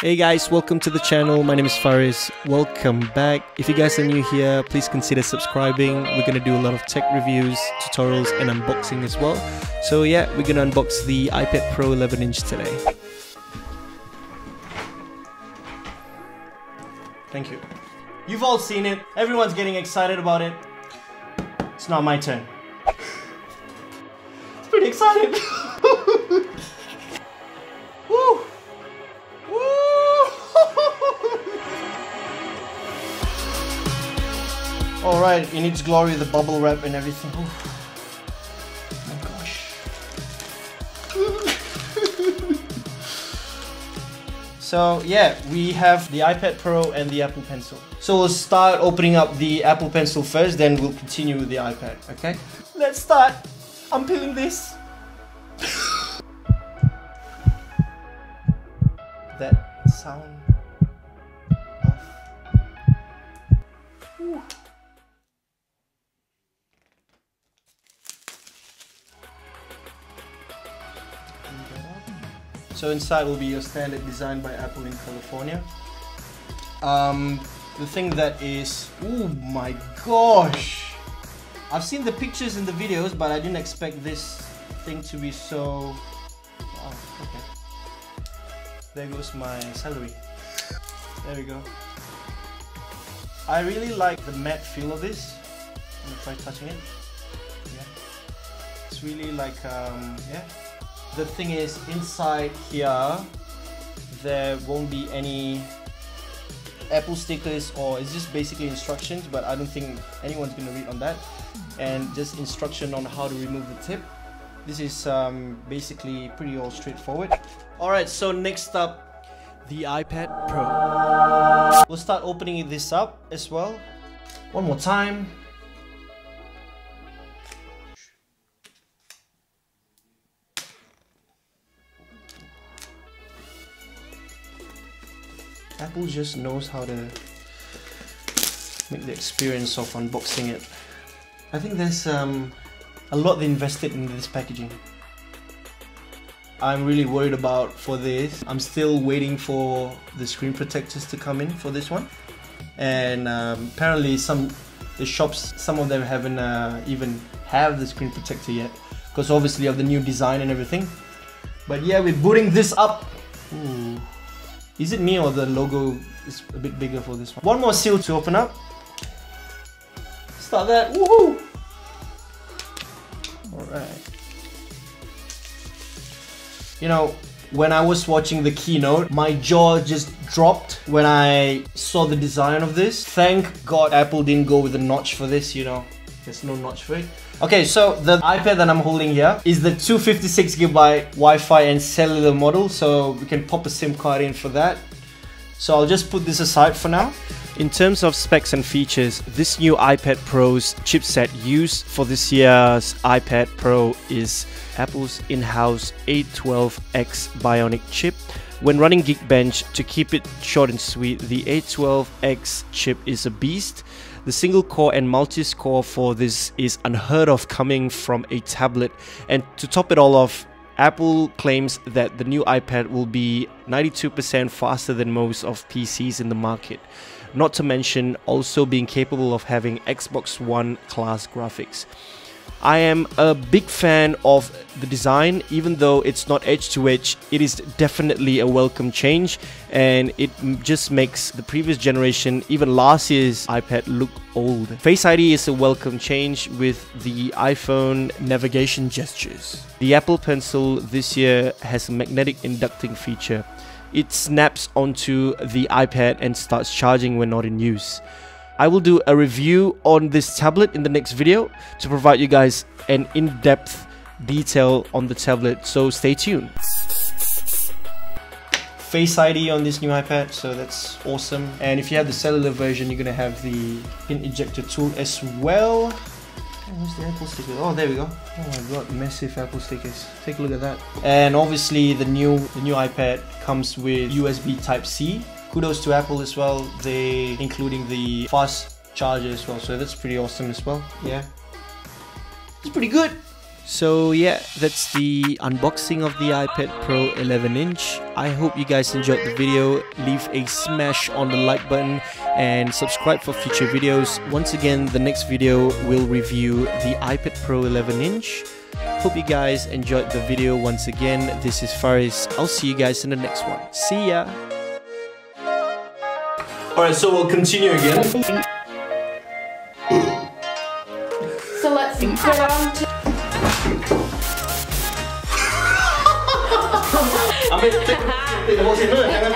Hey guys, welcome to the channel. My name is Faris. Welcome back. If you guys are new here, please consider subscribing. We're gonna do a lot of tech reviews, tutorials, and unboxing as well. So yeah, we're gonna unbox the iPad Pro 11-inch today. Thank you. You've all seen it. Everyone's getting excited about it. It's not my turn. It's pretty exciting. Woo! Alright, in its glory, the bubble wrap and everything. Oh my gosh. So yeah, we have the iPad Pro and the Apple Pencil. So we'll start opening up the Apple Pencil first, then we'll continue with the iPad, okay? Let's start. I'm peeling this. That sound of... Ooh. So inside will be your standard design by Apple in California. The thing that is, oh my gosh! I've seen the pictures and the videos, but I didn't expect this thing to be so... Wow, okay. There goes my salary. There we go. I really like the matte feel of this. I'm gonna try touching it. Yeah. It's really like, yeah. The thing is, inside here, there won't be any Apple stickers, or it's just basically instructions, but I don't think anyone's gonna read on that. And just instruction on how to remove the tip. This is basically pretty all straightforward. Alright, so next up, the iPad Pro. We'll start opening this up as well. One more time. Apple just knows how to make the experience of unboxing it. I think there's a lot they invested in this packaging. I'm really worried about for this. I'm still waiting for the screen protectors to come in for this one. And apparently the shops, some of them haven't even have the screen protector yet, because obviously of the new design and everything. But yeah, we're booting this up. Ooh. Is it me or the logo is a bit bigger for this one? One more seal to open up. Start that. Woohoo! Alright. You know, when I was watching the keynote, my jaw just dropped when I saw the design of this. Thank God Apple didn't go with a notch for this, you know. There's no notch for it. Okay, so the iPad that I'm holding here is the 256GB Wi-Fi and cellular model, so we can pop a SIM card in for that. So I'll just put this aside for now. In terms of specs and features, this new iPad Pro's chipset used for this year's iPad Pro is Apple's in-house A12X Bionic chip. When running Geekbench, to keep it short and sweet, the A12X chip is a beast. The single core and multi-score for this is unheard of coming from a tablet, and to top it all off, Apple claims that the new iPad will be 92% faster than most of PCs in the market, not to mention also being capable of having Xbox One class graphics. I am a big fan of the design. Even though it's not edge-to-edge, it is definitely a welcome change, and it just makes the previous generation, even last year's iPad, look old. Face ID is a welcome change with the iPhone navigation gestures. The Apple Pencil this year has a magnetic inducting feature. It snaps onto the iPad and starts charging when not in use. I will do a review on this tablet in the next video to provide you guys an in-depth detail on the tablet, so stay tuned. Face ID on this new iPad, so that's awesome. And if you have the cellular version, you're gonna have the pin ejector tool as well. Where's the Apple sticker? Oh, there we go. Oh my god, massive Apple stickers. Take a look at that. And obviously the new iPad comes with USB Type-C. Kudos to Apple as well, they including the fast charger as well, so that's pretty awesome as well. Yeah, it's pretty good. So yeah, that's the unboxing of the iPad Pro 11-inch. I hope you guys enjoyed the video. Leave a smash on the like button and subscribe for future videos. Once again, the next video will review the iPad Pro 11-inch. Hope you guys enjoyed the video. Once again, this is Faris. I'll see you guys in the next one. See ya! Alright, so we'll continue again. So let's go on to... Ambil, tengok sini, jangan